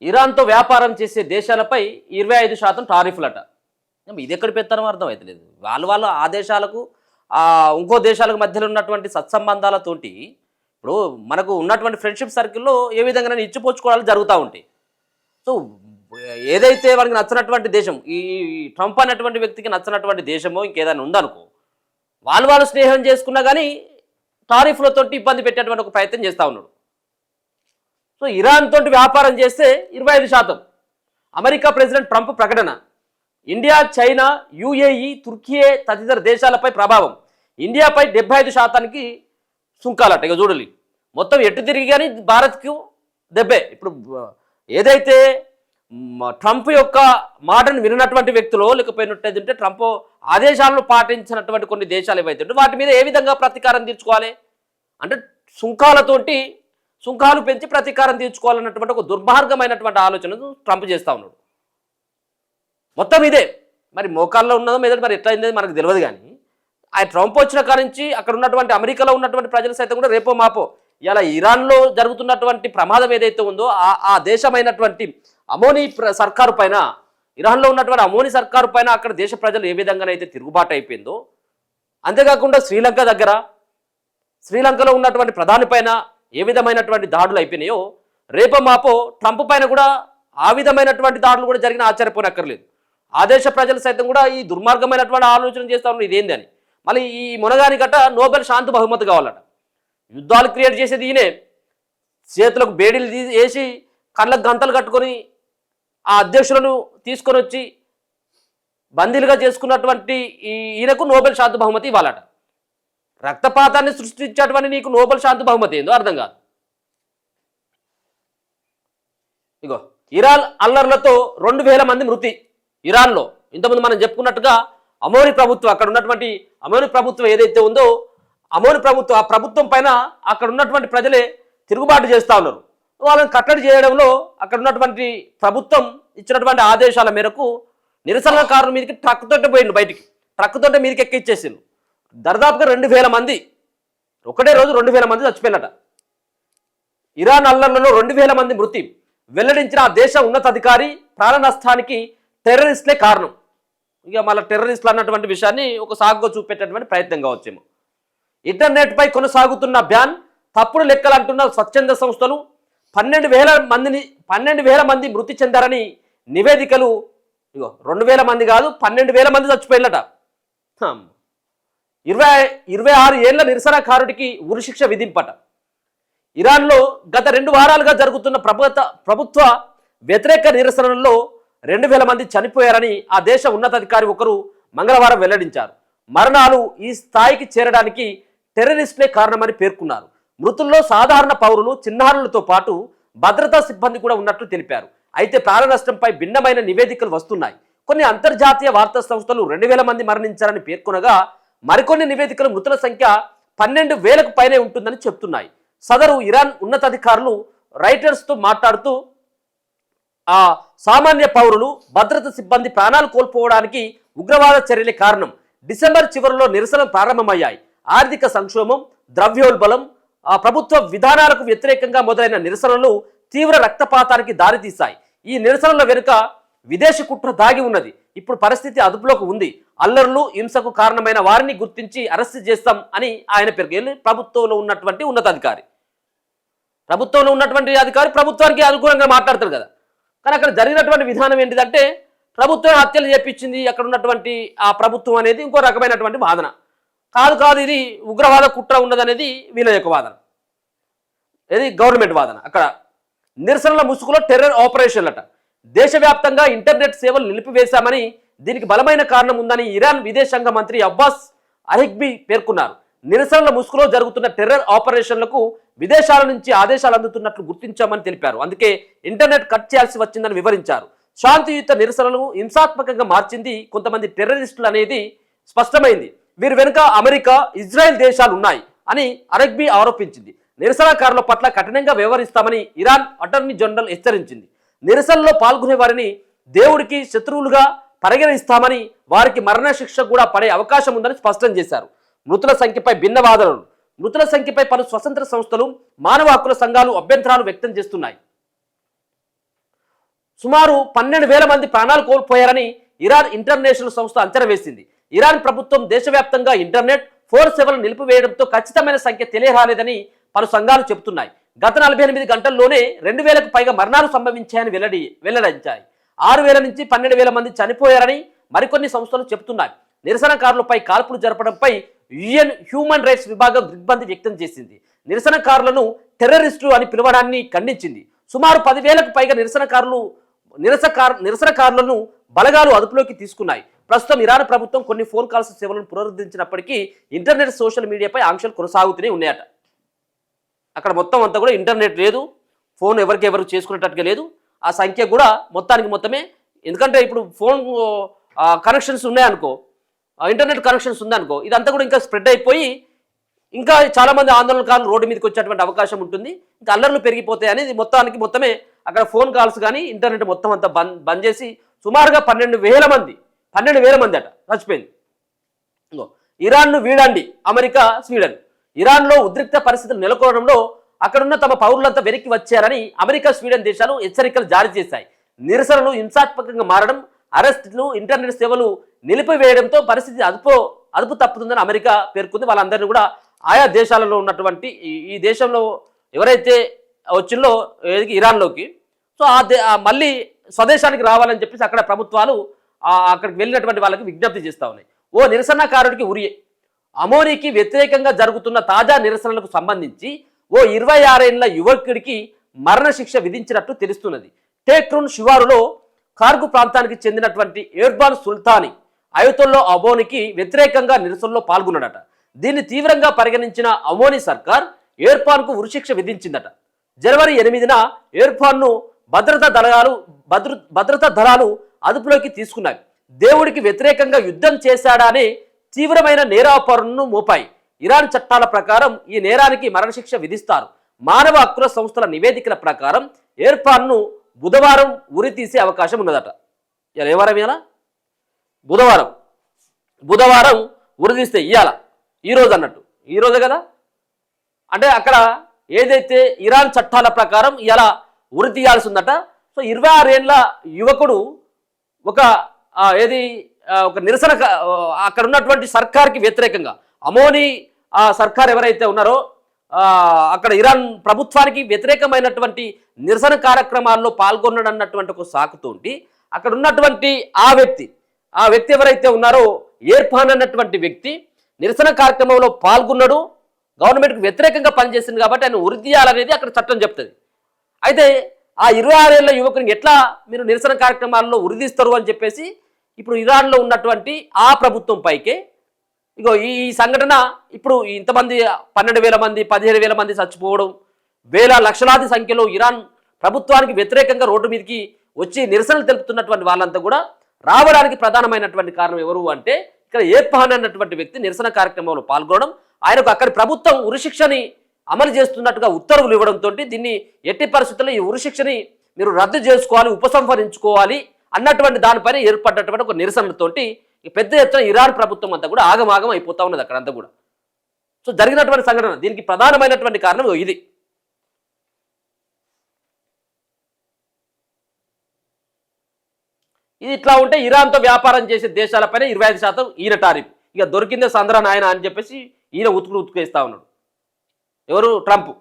ఇరాన్తో వ్యాపారం చేసే దేశాలపై 25% టారిఫ్లట. ఇది ఎక్కడ పెడతారో అర్థమవుతలేదు. వాళ్ళు ఆ దేశాలకు ఇంకో దేశాలకు మధ్యలో ఉన్నటువంటి సత్సంబంధాలతోటి ఇప్పుడు మనకు ఉన్నటువంటి ఫ్రెండ్షిప్ సర్కిల్లో ఏ విధంగా ఇచ్చిపుచ్చుకోవడాలు జరుగుతూ ఉంటాయి. సో ఏదైతే వాడికి నచ్చినటువంటి దేశం, ఈ ట్రంప్ అనేటువంటి వ్యక్తికి నచ్చినటువంటి దేశమో ఇంకేదైనా ఉందనుకో, వాళ్ళు స్నేహం చేసుకున్నా కానీ టారిఫ్లతోటి ఇబ్బంది పెట్టేటువంటి ఒక ప్రయత్నం చేస్తూ ఉన్నాడు. సో ఇరాన్ తోటి వ్యాపారం చేస్తే 25%. అమెరికా ప్రెసిడెంట్ ట్రంప్ ప్రకటన. ఇండియా, చైనా, యుఏఈ, తుర్కియే తదితర దేశాలపై ప్రభావం. ఇండియాపై 75%కి సుంకాలట. ఇక చూడాలి మొత్తం ఎటు తిరిగి కానీ భారత్కు దెబ్బే. ఇప్పుడు ఏదైతే ట్రంప్ యొక్క మాటను వినటువంటి వ్యక్తులు లేకపోయినట్టయితే ట్రంప్ ఆదేశాలను పాటించినటువంటి కొన్ని దేశాలు ఏవైతే వాటి మీద ఏ విధంగా ప్రతీకారం తీర్చుకోవాలి అంటే సుంకాలు పెంచి ప్రతీకారం తీర్చుకోవాలన్నటువంటి ఒక దుర్మార్గమైనటువంటి ఆలోచన ట్రంప్ చేస్తూ ఉన్నాడు. మొత్తం ఇదే. మరి మోకాల్లో ఉన్నదో మీద మరి ఎట్లా అయింది మనకు తెలియదు. కానీ ఆయన ట్రంప్ వచ్చిన కాడి నుంచి అక్కడ ఉన్నటువంటి అమెరికాలో ఉన్నటువంటి ప్రజలు సైతం కూడా రేపో మాపో ఇలా ఇరాన్లో జరుగుతున్నటువంటి ప్రమాదం ఏదైతే ఉందో ఆ దేశమైనటువంటి అమోనీ సర్కారు పైన, ఇరాన్లో ఉన్నటువంటి అమోనీ సర్కారు పైన అక్కడ దేశ ప్రజలు ఏ విధంగానైతే తిరుగుబాటు అయిపోయిందో, అంతేకాకుండా శ్రీలంకలో ఉన్నటువంటి ప్రధాని పైన ఏ విధమైనటువంటి దాడులు అయిపోయినాయో రేపో మాపో ట్రంప్ పైన కూడా ఆ విధమైనటువంటి దాడులు కూడా జరిగిన ఆశ్చర్యపోనక్కర్లేదు. ఆ దేశ ప్రజలు సైతం కూడా ఈ దుర్మార్గమైనటువంటి ఆలోచన చేస్తా ఉన్నారు ఇదేంది అని. మళ్ళీ ఈ మునగాని గట్ట నోబెల్ శాంతి బహుమతి కావాలట. యుద్ధాలు క్రియేట్ చేసేది ఈయనే. చేతులకు బేడీలు వేసి కళ్ళకు గంతలు కట్టుకొని ఆ అధ్యక్షులను తీసుకొని వచ్చి బందీలుగా చేసుకున్నటువంటి ఈయనకు నోబెల్ శాంతి బహుమతి ఇవ్వాలట. రక్తపాతాన్ని సృష్టించేటువంటి నీకు నోబెల్ శాంతి బహుమతి ఏందో అర్థం కాదు. ఇగో ఇరాన్ అల్లర్లతో 2000 మంది మృతి. ఇరాన్లో ఇంతకుముందు మనం చెప్పుకున్నట్టుగా అమోనీ ప్రభుత్వం, అక్కడ ఉన్నటువంటి అమోనీ ప్రభుత్వం ఏదైతే ఉందో అమోనీ ప్రభుత్వం, ఆ ప్రభుత్వం పైన అక్కడ ఉన్నటువంటి ప్రజలే తిరుగుబాటు చేస్తూ ఉన్నారు. వాళ్ళని కట్టడి చేయడంలో అక్కడ ఉన్నటువంటి ప్రభుత్వం ఇచ్చినటువంటి ఆదేశాల మేరకు నిరసనకారుల మీదకి ట్రక్ తోటి పోయిండు. బయటికి ట్రక్ తోటి మీదకి ఎక్కిచ్చేసిండు. దాదాపుగా 2000 మంది, ఒకటే రోజు 2000 మంది చచ్చిపోయినట. ఇరాన్ అల్లర్లలో 2000 మంది మృతి వెల్లడించిన ఆ దేశ ఉన్నతాధికారి ప్రాణ నష్టానికి టెర్రరిస్టులే కారణం. ఇక మళ్ళీ టెర్రరిస్టులు అన్నటువంటి విషయాన్ని ఒక సాగుగా చూపెట్టేటువంటి ప్రయత్నం కావచ్చేమో. ఇంటర్నెట్పై కొనసాగుతున్న బ్యాన్, తప్పుడు లెక్కలు అంటున్న స్వచ్ఛంద సంస్థలు 12,000 మంది మృతి చెందారని నివేదికలు. ఇగో 2000 మంది కాదు 12,000 మంది చచ్చిపోయినట. 26 ఏళ్ల నిరసనకారుడికి ఉరిశిక్ష విధింపట. ఇరాన్లో గత 2 వారాలుగా జరుగుతున్న ప్రభుత్వ వ్యతిరేక నిరసనల్లో 2000 మంది చనిపోయారని ఆ దేశ ఉన్నతాధికారి ఒకరు మంగళవారం వెల్లడించారు. మరణాలు ఈ స్థాయికి చేరడానికి టెర్రరిస్టులే కారణమని పేర్కొన్నారు. మృతుల్లో సాధారణ పౌరులు, చిన్నారులతో పాటు భద్రతా సిబ్బంది కూడా ఉన్నట్లు తెలిపారు. అయితే ప్రాణ నష్టంపై భిన్నమైన నివేదికలు వస్తున్నాయి. కొన్ని అంతర్జాతీయ వార్తా సంస్థలు 2000 మంది మరణించారని పేర్కొనగా మరికొన్ని నివేదికలు మృతుల సంఖ్య 12,000కు పైనే ఉంటుందని చెప్తున్నాయి. సదరు ఇరాన్ ఉన్నతాధికారులు రైటర్స్తో మాట్లాడుతూ సామాన్య పౌరులు, భద్రతా సిబ్బంది ప్రాణాలు కోల్పోవడానికి ఉగ్రవాద చర్యలే కారణం. డిసెంబర్ చివరిలో నిరసనలు ప్రారంభమయ్యాయి. ఆర్థిక సంక్షోభం, ద్రవ్యోల్బణం, ప్రభుత్వ విధానాలకు వ్యతిరేకంగా మొదలైన నిరసనలు తీవ్ర రక్తపాతానికి దారితీశాయి. ఈ నిరసనల వెనుక విదేశీ కుట్ర దాగి ఉన్నది. ఇప్పుడు పరిస్థితి అదుపులోకి ఉంది. అల్లర్లు, హింసకు కారణమైన వారిని గుర్తించి అరెస్ట్ చేస్తాం అని ఆయన పేర్కొన్నారు. ప్రభుత్వంలో ఉన్నటువంటి ఉన్నతాధికారి, ప్రభుత్వంలో ఉన్నటువంటి అధికారి ప్రభుత్వానికి అనుకూలంగా మాట్లాడతారు కదా. కానీ అక్కడ జరిగినటువంటి విధానం ఏంటిదంటే ప్రభుత్వం హత్యలు చేపించింది అక్కడ ఉన్నటువంటి ఆ ప్రభుత్వం అనేది ఇంకో రకమైనటువంటి వాదన. కాదు ఇది ఉగ్రవాద కుట్ర ఉన్నదనేది వీళ్ళ యొక్క వాదన. ఇది గవర్నమెంట్ వాదన. అక్కడ నిరసనల ముసుగులో టెర్రర్ ఆపరేషన్లట. దేశవ్యాప్తంగా ఇంటర్నెట్ సేవలు నిలిపివేశామని, దీనికి బలమైన కారణం ఉందని ఇరాన్ విదేశాంగ మంత్రి అబ్బాస్ అరెగ్వి పేర్కొన్నారు. నిరసనల ముసుగులో జరుగుతున్న టెర్రర్ ఆపరేషన్లకు విదేశాల నుంచి ఆదేశాలు అందుతున్నట్లు గుర్తించామని తెలిపారు. అందుకే ఇంటర్నెట్ కట్ చేయాల్సి వచ్చిందని వివరించారు. శాంతియుత నిరసనలు హింసాత్మకంగా మార్చింది కొంతమంది టెర్రరిస్టులు అనేది స్పష్టమైంది. వీరి వెనుక అమెరికా, ఇజ్రాయెల్ దేశాలు ఉన్నాయి అని అరెగ్వి ఆరోపించింది. నిరసనకారుల పట్ల కఠినంగా వ్యవహరిస్తామని ఇరాన్ అటార్నీ జనరల్ హెచ్చరించింది. నిరసనలో పాల్గొనే వారిని దేవుడికి శత్రువులుగా పరిగణిస్తామని, వారికి మరణశిక్ష కూడా పడే అవకాశం ఉందని స్పష్టం చేశారు. మృతుల సంఖ్యపై భిన్న వాదనలు. మృతుల సంఖ్యపై పలు స్వతంత్ర సంస్థలు, మానవ హక్కుల సంఘాలు అభ్యంతరాలు వ్యక్తం చేస్తున్నాయి. సుమారు 12,000 మంది ప్రాణాలు కోల్పోయారని ఇరాన్ ఇంటర్నేషనల్ సంస్థ అంచనా వేసింది. ఇరాన్ ప్రభుత్వం దేశవ్యాప్తంగా ఇంటర్నెట్ 4 సేవలు నిలిపివేయడంతో ఖచ్చితమైన సంఖ్య తెలియరాలేదని పలు సంఘాలు చెబుతున్నాయి. గత 48 గంటల్లోనే 2,000కు పైగా మరణాలు సంభవించాయని వెల్లడించాయి. 6,000 నుంచి 12,000 మంది చనిపోయారని మరికొన్ని సంస్థలు చెబుతున్నాయి. నిరసనకారులపై కాల్పులు జరపడంపై యుఎన్ హ్యూమన్ రైట్స్ విభాగం దిగ్భ్రాంతి వ్యక్తం చేసింది. నిరసనకారులను టెర్రరిస్టులు అని పిలవడాన్ని ఖండించింది. సుమారు 10,000కు పైగా నిరసనకారులను బలగాలు అదుపులోకి తీసుకున్నాయి. ప్రస్తుతం ఇరాన్ ప్రభుత్వం కొన్ని ఫోన్ కాల్స్ సేవలను పునరుద్ధరించినప్పటికీ ఇంటర్నెట్, సోషల్ మీడియాపై ఆంక్షలు కొనసాగుతూనే ఉన్నాయట. అక్కడ మొత్తం అంతా కూడా ఇంటర్నెట్ లేదు, ఫోన్ ఎవరు చేసుకునేటట్టుగా లేదు. ఆ సంఖ్య కూడా మొత్తమే, ఎందుకంటే ఇప్పుడు ఫోన్ కనెక్షన్స్ ఉన్నాయనుకో, ఇంటర్నెట్ కనెక్షన్స్ ఉందనుకో, ఇదంతా కూడా ఇంకా స్ప్రెడ్ అయిపోయి ఇంకా చాలామంది ఆందోళనకారులు రోడ్డు మీదకి వచ్చేటువంటి అవకాశం ఉంటుంది. ఇంకా అల్లర్లు పెరిగిపోతాయి అనేది మొత్తమే అక్కడ ఫోన్ కాల్స్ కానీ ఇంటర్నెట్ మొత్తం అంతా బంద్ చేసి సుమారుగా 12,000 మంది అట చచ్చిపోయింది. ఇరాన్ను వీడండి అమెరికా, స్వీడన్. ఇరాన్లో ఉద్రిక్త పరిస్థితులు నెలకొనడంలో అక్కడున్న తమ పౌరులంతా వెనక్కి వచ్చారని అమెరికా, స్వీడన్ దేశాలు హెచ్చరికలు జారీ చేశాయి. నిరసనలు హింసాత్మకంగా మారడం, అరెస్టులు, ఇంటర్నెట్ సేవలు నిలిపివేయడంతో పరిస్థితి అదుపు తప్పుతుందని అమెరికా పేర్కొంది. వాళ్ళందరినీ కూడా ఆయా దేశాలలో ఉన్నటువంటి ఈ దేశంలో ఎవరైతే వచ్చిందో ఇరాన్లోకి, సో మళ్ళీ స్వదేశానికి రావాలని చెప్పేసి అక్కడ ప్రభుత్వాలు అక్కడికి వెళ్ళినటువంటి వాళ్ళకి విజ్ఞప్తి చేస్తూ ఉన్నాయి. ఓ నిరసనకారుడికి ఉరి. అమోనీకి వ్యతిరేకంగా జరుగుతున్న తాజా నిరసనలకు సంబంధించి ఓ 26 ఏళ్ల యువకుడికి మరణశిక్ష విధించినట్టు తెలుస్తున్నది. టేక్రూన్ శివారులో కార్గు ప్రాంతానికి చెందినటువంటి ఎర్బాన్ సుల్తానీ అయోతుల్లో అమోనీకి వ్యతిరేకంగా నిరసనలో పాల్గొన్నాడట. దీన్ని తీవ్రంగా పరిగణించిన అమోనీ సర్కార్ ఎర్బాన్కు ఉరిశిక్ష విధించిందట. జనవరి 8న ఎర్బాన్ను భద్రతా దళాలు అదుపులోకి తీసుకున్నాయి. దేవుడికి వ్యతిరేకంగా యుద్ధం చేశాడనే తీవ్రమైన నేరాపరణను మోపాయి. ఇరాన్ చట్టాల ప్రకారం ఈ నేరానికి మరణశిక్ష విధిస్తారు. మానవ హక్కుల సంస్థల నివేదికల ప్రకారం ఎర్బాన్ను బుధవారం ఉరి తీసే అవకాశం ఉన్నదట. ఇలా ఏ వారం? ఇలా బుధవారం ఉరి తీస్తే ఈరోజు అన్నట్టు, ఈరోజే కదా. అంటే అక్కడ ఏదైతే ఇరాన్ చట్టాల ప్రకారం ఇలా ఉరి తీయాల్సి ఉందట. సో 26 ఏళ్ల యువకుడు ఒక నిరసన, అక్కడ ఉన్నటువంటి సర్కార్కి వ్యతిరేకంగా, అమోనీ సర్కార్ ఎవరైతే ఉన్నారో అక్కడ ఇరాన్ ప్రభుత్వానికి వ్యతిరేకమైనటువంటి నిరసన కార్యక్రమాల్లో పాల్గొన్నాడన్నటువంటి ఒక సాకుతోటి అక్కడ ఉన్నటువంటి ఆ వ్యక్తి ఎవరైతే ఉన్నారో ఎర్బాన్ అన్నటువంటి వ్యక్తి నిరసన కార్యక్రమంలో పాల్గొన్నాడు, గవర్నమెంట్కి వ్యతిరేకంగా పనిచేసింది కాబట్టి ఆయన ఉరి తీయాలనేది అక్కడ చట్టం చెప్తుంది. అయితే ఆ 26 ఏళ్ల యువకుని ఎట్లా మీరు నిరసన కార్యక్రమాల్లో ఉరిదీస్తారు అని చెప్పేసి ఇప్పుడు ఇరాన్లో ఉన్నటువంటి ఆ ప్రభుత్వం పైకే ఈ సంఘటన ఇప్పుడు ఇంతమంది 12,000 మంది 15,000 మంది చచ్చిపోవడం, లక్షలాది సంఖ్యలో ఇరాన్ ప్రభుత్వానికి వ్యతిరేకంగా రోడ్డు మీదకి వచ్చి నిరసనలు తెలుపుతున్నటువంటి వాళ్ళంతా కూడా రావడానికి ప్రధానమైనటువంటి కారణం ఎవరు అంటే ఇక్కడ ఎర్బాన్ అన్నటువంటి వ్యక్తి నిరసన కార్యక్రమంలో పాల్గొనడం, ఆయనకు అక్కడి ప్రభుత్వం ఉరిశిక్షని అమలు చేస్తున్నట్టుగా ఉత్తర్వులు ఇవ్వడంతో దీన్ని ఎట్టి పరిస్థితుల్లో ఈ ఉరిశిక్షని మీరు రద్దు చేసుకోవాలి, ఉపసంహరించుకోవాలి అన్నటువంటి దానిపైన ఏర్పడ్డటువంటి ఒక నిరసనలతోటి పెద్ద ఎత్తున ఇరాన్ ప్రభుత్వం అంతా కూడా ఆగమాగం అయిపోతా ఉన్నది అక్కడంతా కూడా. సో జరిగినటువంటి సంఘటన దీనికి ప్రధానమైనటువంటి కారణం ఇది. ఇది ఇట్లా ఉంటే ఇరాన్తో వ్యాపారం చేసే దేశాలపైన 25% ఈయన టారిఫ్. ఇక దొరికిందే సంద్ర నాయన అని చెప్పేసి ఈయన ఉతుకులు ఉతుకేస్తా ఉన్నాడు. ఎవరు? ట్రంప్.